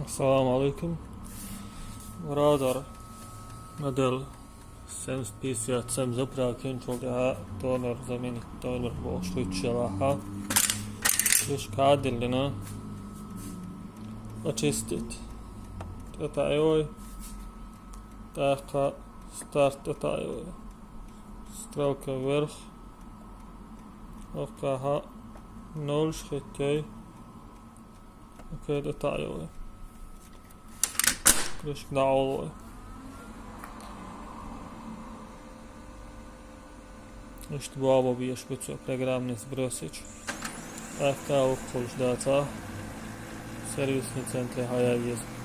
Assalamu alaikum. Radar model 757 zaprākiem šodien donor zamienit donor šličelāha. Kādilina очистить. Татайой. Така старт татайой. Стрелка вверх. Окаха 0 шхитей. Окей, татайой. Крышка даулой. Işte bu abi bir geçiyor programını sbrosić. Akka okuluş data servisni centre hayal jest